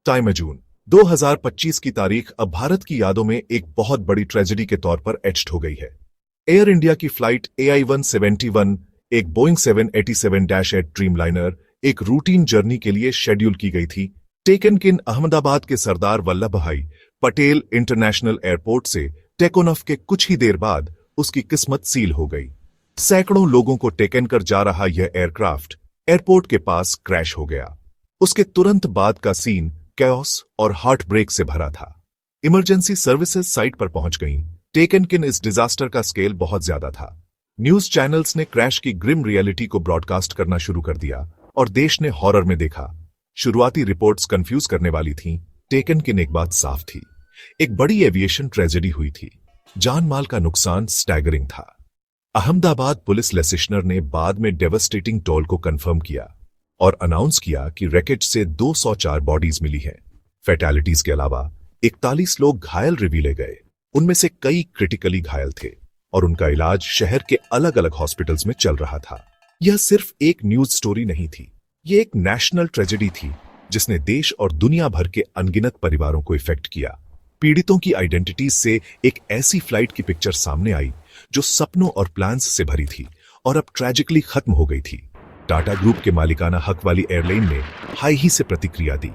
Time है जून 2025 की तारीख अब भारत की यादों में एक बहुत बड़ी ट्रेजेडी के तौर पर एच्ड हो गई है। एयर इंडिया की फ्लाइट AI-171 एक बोइंग 787-8 ड्रीमलाइनर एक रूटीन जर्नी के लिए शेड्यूल की गई थी। टेकन किन अहमदाबाद के सरदार वल्लभ भाई पटेल इंटरनेशनल एयरपोर्ट से टेक ऑफ के कुछ ही देर बाद उसकी किस्मत सील हो गई। सैकड़ों लोगों को टेकन कर जा रहा यह एयरक्राफ्ट एयरपोर्ट के पास क्रैश हो गया। उसके तुरंत बाद का सीन कैओस और हार्ट ब्रेक से भरा था। इमरजेंसी सर्विसेज साइट पर पहुंच गईं। टेकन किन इस डिजास्टर का स्केल बहुत ज्यादा था। न्यूज चैनल्स ने क्रैश की ग्रिम रियलिटी को ब्रॉडकास्ट करना शुरू कर दिया और देश ने हॉरर में देखा। शुरुआती रिपोर्ट्स कंफ्यूज करने वाली थीं। टेकन किन एक बात साफ थी, एक बड़ी एविएशन ट्रेजेडी हुई थी। जान माल का नुकसान स्टैगरिंग था। अहमदाबाद पुलिस लेसिशनर ने बाद में डेवस्टेटिंग टोल को कंफर्म किया और अनाउंस किया कि रैकेट से 204 बॉडीज मिली हैं। फैटेलिटीज के अलावा 41 लोग घायल रिवीले गए। उनमें से कई क्रिटिकली घायल थे और उनका इलाज शहर के अलग अलग हॉस्पिटल्स में चल रहा था। यह सिर्फ एक न्यूज स्टोरी नहीं थी, यह एक नेशनल ट्रेजेडी थी जिसने देश और दुनिया भर के अनगिनत परिवारों को इफेक्ट किया। पीड़ितों की आइडेंटिटीज से एक ऐसी फ्लाइट की पिक्चर सामने आई जो सपनों और प्लान्स से भरी थी और अब ट्रेजिकली खत्म हो गई थी। टाटा ग्रुप के मालिकाना हक वाली एयरलाइन ने हाई ही से प्रतिक्रिया दी।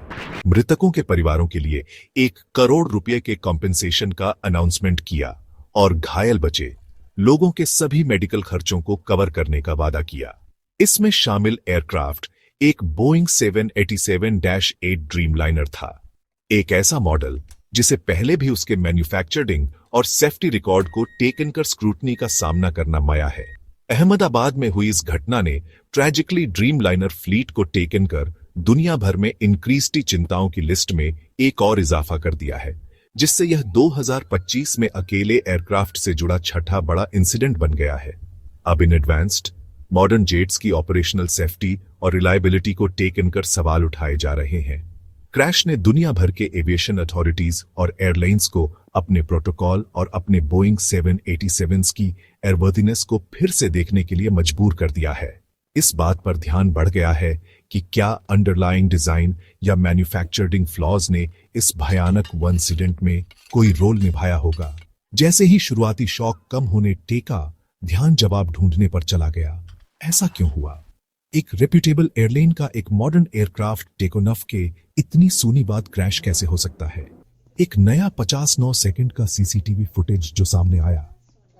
मृतकों के परिवारों के लिए 1 करोड़ रुपए के कॉम्पेंसेशन का अनाउंसमेंट किया और घायल बचे लोगों के सभी मेडिकल खर्चों को कवर करने का वादा किया। इसमें शामिल एयरक्राफ्ट एक बोइंग 787-8 ड्रीमलाइनर था, एक ऐसा मॉडल जिसे पहले भी उसके मैन्युफैक्चरिंग और सेफ्टी रिकॉर्ड को टेकन कर स्क्रूटनी का सामना करना माया है। अहमदाबाद में हुई इस घटना ने ट्रेजिकली ड्रीमलाइनर फ्लीट को टेकन कर दुनिया भर में इंक्रीज्ड चिंताओं की लिस्ट में एक और इजाफा कर दिया है, जिससे यह 2025 में अकेले एयरक्राफ्ट से जुड़ा छठा बड़ा इंसिडेंट बन गया है। अब इन एडवांस्ड मॉडर्न जेट्स की ऑपरेशनल सेफ्टी और रिलायबिलिटी को टेकन कर सवाल उठाए जा रहे हैं। क्रैश ने दुनिया भर के एविएशन अथॉरिटीज और एयरलाइंस को अपने प्रोटोकॉल और अपने बोइंग 787s की एयरवर्दीनेस को फिर से देखने के लिए मजबूर कर दिया है। इस बात पर ध्यान बढ़ गया है कि क्या अंडरलाइंग डिजाइन या मैन्युफैक्चरिंग फ्लॉज ने इस भयानक इंसिडेंट में कोई रोल निभाया होगा। जैसे ही शुरुआती शॉक कम होने टेका, ध्यान जवाब ढूंढने पर चला गया। ऐसा क्यों हुआ? एक रेप्यूटेबल एयरलाइन का एक मॉडर्न एयरक्राफ्ट टेक ऑफ के इतनी सूनी बात क्रैश कैसे हो सकता है? एक नया 59 सेकंड का सीसीटीवी फुटेज जो सामने आया,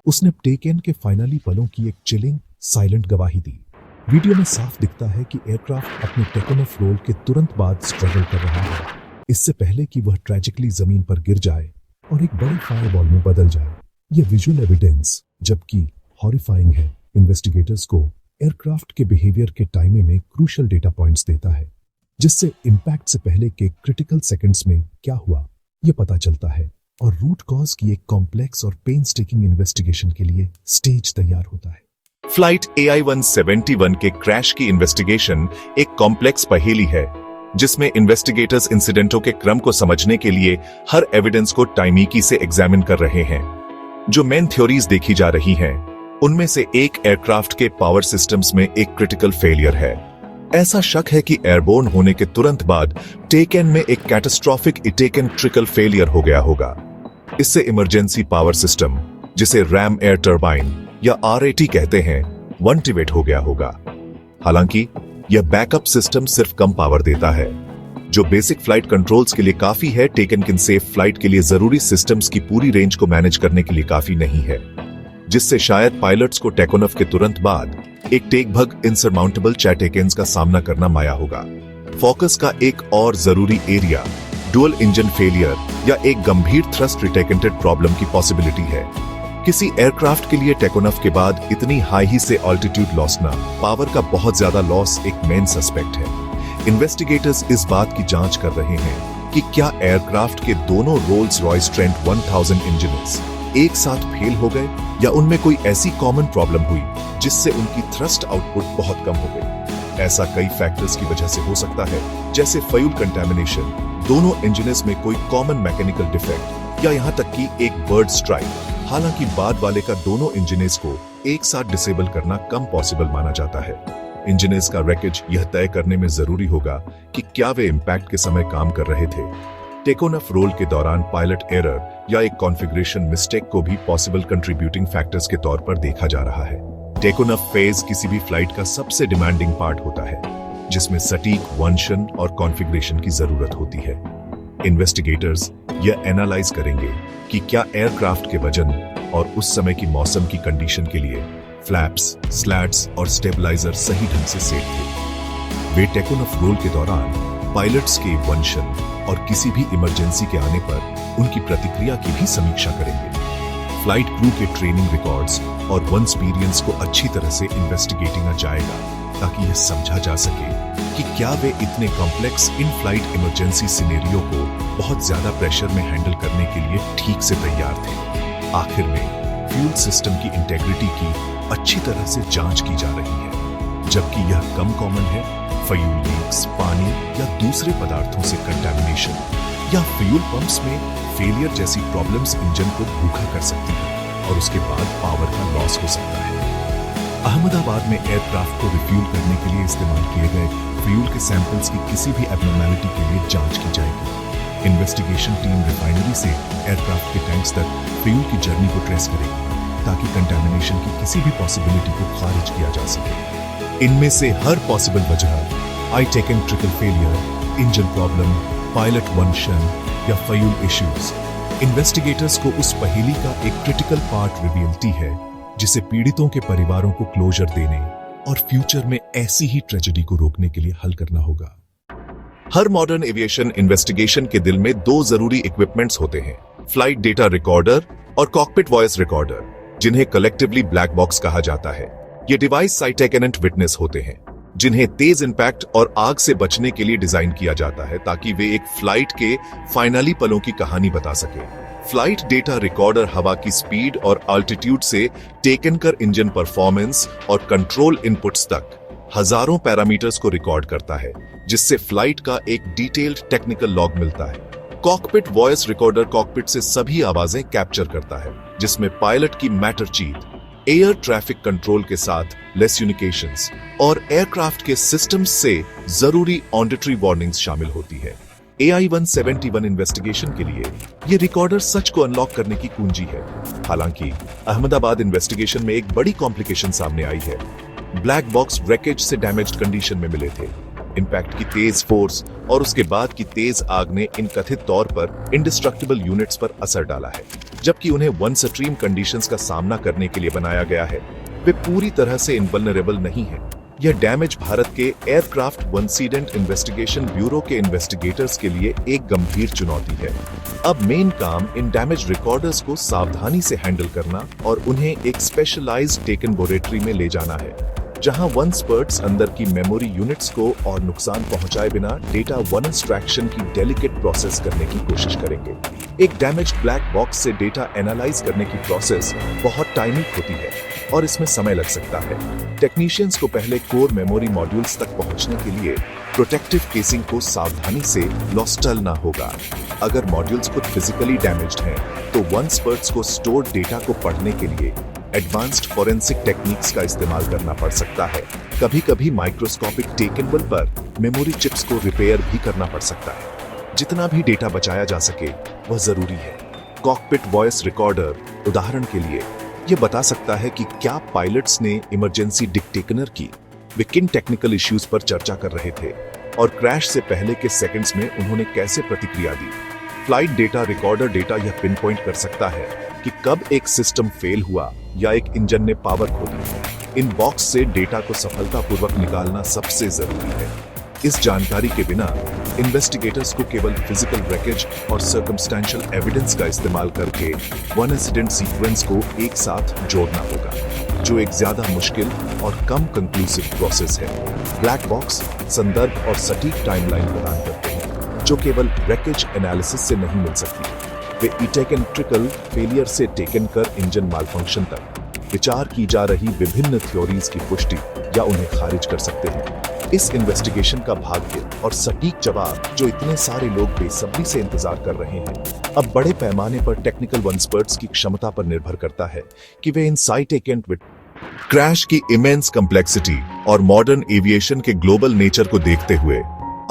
उसने टेकन के फाइनली पलों की एक चिलिंग साइलेंट गवाही दी। वीडियो में साफ दिखता है कि एयरक्राफ्ट अपने टेक ऑफ रोल के तुरंत बाद स्ट्रगल कर रहा है, इससे पहले कि वह ट्रेजिकली जमीन पर गिर जाए और एक बड़े फायरबॉल में बदल जाए। यह विजुअल एविडेंस जबकि हॉरिफाइंग है, इन्वेस्टिगेटर्स को एयरक्राफ्ट के बिहेवियर के टाइम में क्रूशियल डेटा पॉइंट्स देता है, जिससे इंपैक्ट से पहले के क्रिटिकल सेकंड्स में क्या हुआ यह पता चलता है और रूट कॉज की एक कॉम्प्लेक्स और पेनस्टेकिंग इन्वेस्टिगेशन के लिए स्टेज तैयार होता है। फ्लाइट AI-171 के क्रैश की इन्वेस्टिगेशन एक कॉम्प्लेक्स पहेली है, जिसमें इन्वेस्टिगेटर्स इंसिडेंटों के क्रम को समझने के लिए हर एविडेंस को टाइमिकी से एग्जामिन कर रहे हैं। जो मेन थ्योरीज देखी जा रही हैं, उनमें से एक एयरक्राफ्ट के पावर सिस्टम्स में एक क्रिटिकल फेलियर है। ऐसा शक है कि एयरबोर्न होने के तुरंत बाद टेकन में एक कैटास्ट्रोफिक इलेक्ट्रिकल फेलियर हो गया होगा। इससे इमरजेंसी पावर सिस्टम, जिसे रैम एयर टर्बाइन या RAT कहते हैं, वनटिवेट हो गया होगा। हालांकि यह बैकअप सिस्टम सिर्फ कम पावर देता है, जो बेसिक फ्लाइट कंट्रोल्स के लिए काफी है। टेकन किन सेफ फ्लाइट के लिए जरूरी सिस्टम्स की पूरी रेंज को मैनेज करने के लिए काफी नहीं है, जिससे शायद पायलट्स को टेक ऑफ के तुरंत बाद एक टेकभग इनसरमाउंटेबल चैटेकेंस का सामना करना माया होगा। फोकस का एक और जरूरी एरिया डुअल इंजन फेलियर या एक गंभीर थ्रस्ट रिटेकेंटेड प्रॉब्लम की पॉसिबिलिटी है। किसी एयरक्राफ्ट के लिए टेक ऑफ के बाद इतनी हाई ही से ऑल्टीट्यूड लॉस ना, पावर का बहुत ज्यादा लॉस एक मेन सस्पेक्ट है। इन्वेस्टिगेटर्स इस बात की जांच कर रहे हैं कि क्या एयरक्राफ्ट के दोनों रोल्स रॉयस ट्रेंट 1000 इंजन्स एक साथ फेल हो गए या उनमें कोई ऐसी कॉमन प्रॉब्लम हुई जिससे उनकी थ्रस्ट आउटपुट बहुत कम हो गई। ऐसा कई फैक्टर्स की वजह से हो सकता है, जैसे फ्यूल कंटामिनेशन, दोनों इंजन्स में कोई कॉमन मैकेनिकल डिफेक्ट या यहां तक कि एक बर्ड स्ट्राइक। हालांकि बाद वाले का दोनों इंजन्स को एक साथ डिसेबल करना कम पॉसिबल माना जाता है। इंजीनियर्स का रैकेज यह तय करने में जरूरी होगा कि क्या वे इम्पैक्ट के समय काम कर रहे थे। टेक ऑफ रोल के दौरान पायलट एरर या एक कॉन्फ़िगरेशन मिस्टेक को भी पॉसिबल कंट्रीब्यूटिंग फैक्टर्स के तौर पर देखा जा रहा है। टेक ऑफ फेज किसी भी फ्लाइट का सबसे डिमांडिंग पार्ट होता है, जिसमें सटीक वंशन और कॉन्फ़िगरेशन की जरूरत होती है। इन्वेस्टिगेटर्स यह एनालाइज करेंगे कि क्या एयरक्राफ्ट के वजन और उस समय की मौसम की कंडीशन के लिए फ्लैप्स, स्लैट्स और स्टेबलाइजर सही ढंग से सेट थे। वे टेक ऑफ रोल के दौरान पायलट्स के वंशन और किसी भी इमरजेंसी के आने पर उनकी प्रतिक्रिया की भी समीक्षा करेंगे। फ्लाइट क्रू के ट्रेनिंग रिकॉर्ड्स और वन एक्सपीरियंस को अच्छी तरह से इन्वेस्टिगेटिंग जाएगा ताकि यह समझा जा सके कि क्या वे इतने complex in flight emergency scenario को बहुत ज्यादा प्रेशर में हैंडल करने के लिए ठीक से तैयार थे। आखिर में फ्यूल सिस्टम की इंटेग्रिटी की अच्छी तरह से जांच की जा रही है, जबकि यह कम कॉमन है। फ्यूल लीक्स, पानी या दूसरे पदार्थों से कंटामिनेशन या फ्यूल पंप्स में फेलियर जैसी प्रॉब्लम्स इंजन को भूखा कर सकती है और उसके बाद पावर का लॉस हो सकता है। अहमदाबाद में एयरक्राफ्ट को रिफ्यूल करने के लिए इस्तेमाल किए गए फ्यूल के सैंपल्स की किसी भी एबनॉर्मैलिटी के लिए जांच की जाएगी। इन्वेस्टिगेशन टीम रिफाइनरी से एयरक्राफ्ट के टैंक्स तक फ्यूल की जर्नी को ट्रेस करेगी ताकि कंटामिनेशन की किसी भी पॉसिबिलिटी को खारिज किया जा सके। इनमें से हर पॉसिबल वजह tech and electrical failure, engine problem, pilot वंशन या फ्यूल इश्यूज इन्वेस्टिगेटर्स को उस पहेली का एक क्रिटिकल पार्ट रिवीलती है जिसे पीड़ितों के परिवारों को क्लोजर देने और फ्यूचर में ऐसी ही ट्रेजेडी को रोकने के लिए हल करना होगा। हर मॉडर्न एविएशन इन्वेस्टिगेशन के दिल में दो जरूरी इक्विपमेंट्स होते हैं, फ्लाइट डेटा रिकॉर्डर और कॉकपिट वॉइस रिकॉर्डर, जिन्हें कलेक्टिवली ब्लैक बॉक्स कहा जाता है। ये डिवाइस साइटेकेनेंट विटनेस होते हैं, जिन्हें तेज इंपैक्ट और आग से बचने के लिए डिजाइन किया जाता है ताकि वे एक फ्लाइट के फाइनली पलों की कहानी बता सके। फ्लाइट डेटा रिकॉर्डर हवा की स्पीड और अल्टीट्यूड से टेकन कर इंजन परफॉर्मेंस और कंट्रोल इनपुट्स तक हजारों पैरामीटर्स को रिकॉर्ड करता है, जिससे फ्लाइट का एक डिटेल्ड टेक्निकल लॉग मिलता है। कॉकपिट वॉइस रिकॉर्डर कॉकपिट से सभी आवाजें कैप्चर करता है, जिसमें पायलट की matter cheat, air traffic control के साथ लेस्यूनिकेशंस और एयरक्राफ्ट के सिस्टम्स से जरूरी ऑडिटरी वार्निंग्स शामिल होती है। AI-171 इन्वेस्टिगेशन के लिए ये रिकॉर्डर सच को अनलॉक करने की कुंजी है। हालांकि अहमदाबाद इन्वेस्टिगेशन में एक बड़ी कॉम्प्लिकेशन सामने आई है। ब्लैक बॉक्स रैकेज से डैमेज्ड कंडीशन में मिले थे। इंपैक्ट की तेज फोर्स और उसके बाद की तेज आग ने इन कथित तौर पर इंडिस्ट्रक्टिबल यूनिट्स पर असर डाला है, जबकि उन्हें वन स्ट्रीम कंडीशंस का सामना करने के लिए बनाया गया है। वे पूरी तरह से इनवल्नरेबल नहीं है। यह डैमेज भारत के एयरक्राफ्ट इंसिडेंट इन्वेस्टिगेशन ब्यूरो के इन्वेस्टिगेटर्स के लिए एक गंभीर चुनौती है। अब मेन काम इन डैमेज रिकॉर्डर्स को सावधानी से हैंडल करना और उन्हें एक स्पेशलाइज्ड टेकन लेबोरेटरी में ले जाना है, जहां वन स्पर्ट्स अंदर की मेमोरी यूनिट्स को और नुकसान पहुंचाए बिना डेटा वन एक्सट्रैक्शन की डेलिकेट प्रोसेस करने की कोशिश करेंगे। एक डैमेज्ड ब्लैक बॉक्स से डेटा एनालाइज करने की प्रोसेस बहुत टाइमिंग होती है और इसमें समय लग सकता है। टेक्नीशियंस को पहले कोर मेमोरी मॉड्यूल्स तक पहुंचने के लिए प्रोटेक्टिव केसिंग को सावधानी से लॉस्टलना होगा। अगर मॉड्यूल्स खुद फिजिकली डैमेज्ड हैं, तो वन स्पर्ट्स को स्टोर्ड डेटा को पढ़ने के लिए एडवांस्ड फोरेंसिक टेक्निक्स का इस्तेमाल करना पड़ सकता है। कभी-कभी माइक्रोस्कोपिक टेकन पर मेमोरी चिप्स को रिपेयर भी करना पड़ सकता है। जितना भी डेटा बचाया जा सके वह जरूरी है। कॉकपिट वॉइस रिकॉर्डर उदाहरण के लिए यह बता सकता है कि क्या पायलट्स ने इमरजेंसी डिटेक्टर की वे किन टेक्निकल इश्यूज पर चर्चा कर रहे थे और क्रैश से पहले के सेकंड्स में उन्होंने कैसे प्रतिक्रिया दी। फ्लाइट डेटा रिकॉर्डर डेटा यह पिन पॉइंट कर सकता है कि कब एक सिस्टम फेल हुआ या एक इंजन ने पावर खो दी। इन बॉक्स से डेटा को सफलतापूर्वक निकालना सबसे जरूरी है। इस जानकारी के बिना इन्वेस्टिगेटर्स को केवल फिजिकल रैकेज और सर्कमस्टेंशियल एविडेंस का इस्तेमाल करके वन इंसिडेंट सीक्वेंस को एक साथ जोड़ना होगा, जो एक ज्यादा मुश्किल और कम कंक्लूसिव प्रोसेस है। ब्लैक बॉक्स संदर्भ और सटीक टाइमलाइन प्रदान करते हैं, जो केवल रैकेज एनालिसिस से नहीं मिल सकती। वे टेकन ट्रिकल फेलियर से टेकन कर इंजन मालफंक्शन तक विचार की जा रही विभिन्न थ्योरीज की पुष्टि या उन्हें खारिज कर सकते हैं। इस इन्वेस्टिगेशन का भाग्य और सटीक जवाब, जो इतने सारे लोग बेसब्री से इंतजार कर रहे हैं, अब बड़े पैमाने पर टेक्निकल वन एक्सपर्ट्स की क्षमता पर निर्भर करता है कि वे इन साइटेकेंट क्रैश की इमेंस कम्प्लेक्सिटी और मॉडर्न एविएशन के ग्लोबल नेचर को देखते हुए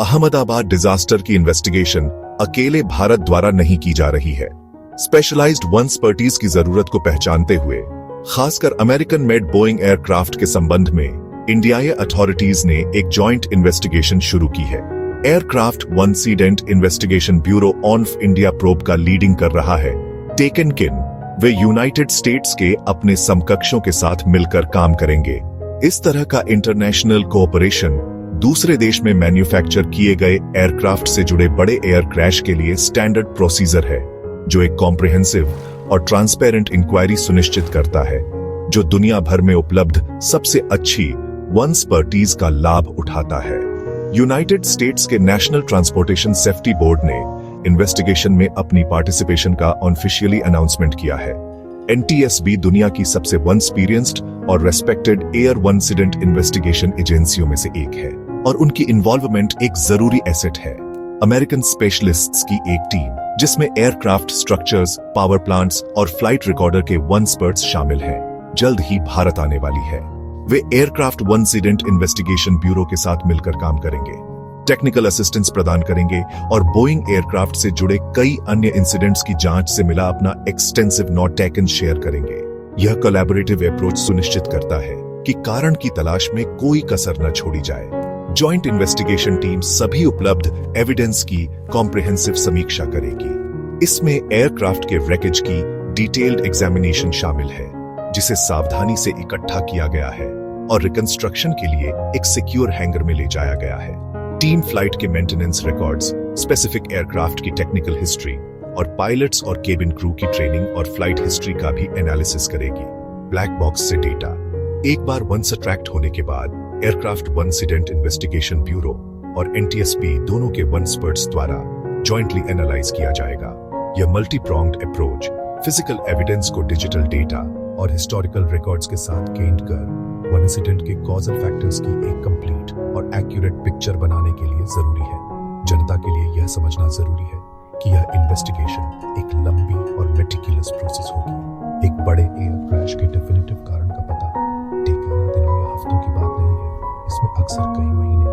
अहमदाबाद डिजास्टर की इन्वेस्टिगेशन अकेले भारत द्वारा नहीं की जा रही है। स्पेशलाइज्ड वन एक्सपर्टीज की जरूरत को पहचानते हुए खासकर अमेरिकन मेड बोइंग एयरक्राफ्ट के संबंध में इंडियाई अथॉरिटीज ने एक जॉइंट इन्वेस्टिगेशन शुरू की है। एयरक्राफ्ट वन incident investigation bureau of India probe का लीडिंग कर रहा है। टेकन किन वे यूनाइटेड स्टेट्स के अपने समकक्षों के साथ मिलकर काम करेंगे। इस तरह का इंटरनेशनल कोऑपरेशन दूसरे देश में मैन्युफैक्चर किए गए एयरक्राफ्ट से जुड़े बड़े एयर क्रैश के लिए स्टैंडर्ड प्रोसीजर है, जो एक कॉम्प्रिहेंसिव और ट्रांसपेरेंट इंक्वायरी सुनिश्चित करता है, जो दुनिया भर में उपलब्ध सबसे अच्छी वन एक्सपर्टीज का लाभ उठाता है। यूनाइटेड स्टेट्स के नेशनल ट्रांसपोर्टेशन सेफ्टी बोर्ड ने इन्वेस्टिगेशन में अपनी पार्टिसिपेशन का ऑफिशियली अनाउंसमेंट किया है। NTSB दुनिया की सबसे वन एक्सपीरियंस्ड और respected air one incident investigation एजेंसियों में से एक है और उनकी इन्वॉल्वमेंट एक जरूरी एसेट है। अमेरिकन स्पेशलिस्ट्स की एक टीम जिसमें एयरक्राफ्ट स्ट्रक्चर्स, पावर प्लांट्स और फ्लाइट रिकॉर्डर के वन एक्सपर्ट्स शामिल हैं, जल्द ही भारत आने वाली है। वे एयरक्राफ्ट वन इंसिडेंट इन्वेस्टिगेशन ब्यूरो के साथ मिलकर काम करेंगे, टेक्निकल असिस्टेंस प्रदान करेंगे और बोइंग एयरक्राफ्ट से जुड़े कई अन्य इंसिडेंट्स की जांच से मिला अपना एक्सटेंसिव नोट टेकन शेयर करेंगे। यह कोलैबोरेटिव अप्रोच सुनिश्चित करता है कि कारण की तलाश में कोई कसर न छोड़ी जाए। जॉइंट इन्वेस्टिगेशन टीम सभी उपलब्ध एविडेंस की कॉम्प्रिहेंसिव समीक्षा करेगी। इसमें एयरक्राफ्ट के रैकेज की डिटेल्ड एग्जामिनेशन शामिल है, जिसे सावधानी से इकट्ठा किया गया है और रिकंस्ट्रक्शन के लिए एक सिक्योर हैंगर में ले जाया गया है। टीम फ्लाइट के मेंटेनेंस रिकॉर्ड्स, स्पेसिफिक एयरक्राफ्ट की टेक्निकल हिस्ट्री और पायलट्स और केबिन क्रू की ट्रेनिंग और फ्लाइट हिस्ट्री का भी एनालिसिस करेगी। ब्लैक बॉक्स से डेटा एक बार वंस अट्रैक्ट होने के बाद एयरक्राफ्ट वन इंसिडेंट इन्वेस्टिगेशन ब्यूरो और NTSB दोनों के वन एक्सपर्ट्स द्वारा जॉइंटली एनालाइज किया जाएगा। यह multi pronged approach physical evidence को डिजिटल डेटा और हिस्टोरिकल रिकॉर्ड्स के साथ गेन कर वन इंसिडेंट के कॉजल फैक्टर्स की एक कंप्लीट और एक्यूरेट पिक्चर बनाने के लिए जरूरी है। जनता के लिए यह समझना जरूरी है कि यह इन्वेस्टिगेशन एक लंबी और मेटिकुलस प्रोसेस होगी। एक बड़े एयर क्रैश के डेफिनेटिव कारण का पता ठिकाना दिनों या हफ्तों की बात नहीं है। इसमें अक्सर कई महीने,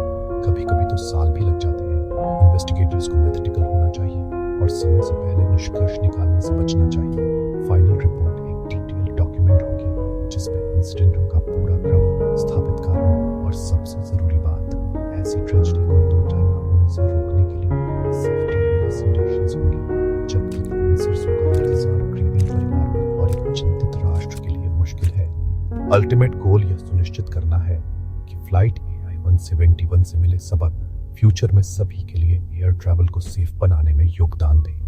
कभी-कभी तो साल भी लग जाते हैं। इन्वेस्टिगेटर्स को मेथडिकल होना चाहिए और समय से पहले निष्कर्ष निकालने से बचना चाहिए। फाइनल रिपोर्ट एक डिटेल्ड डॉक्यूमेंट होगी जिसमें इंसिडेंटों का पूरा क्रम, स्थापित कारण और सबसे जरूरी बात, ऐसी ट्रेजेडी को दो टाइम ना होने से रोकने के लिए सेफ्टी रिकमेंडेशंस होंगी। जबकि आंसर्सों का इंतजार ग्रीविंग परिवार और एक चिंतित राष्ट्र के लिए मुश्किल है। अल्टीमेट गोल यह सुनिश्चित करना है कि फ्लाइट AI-171 से मिले सबक फ्यूचर में सभी के लिए एयर ट्रैवल को सेफ बनाने में योगदान दें।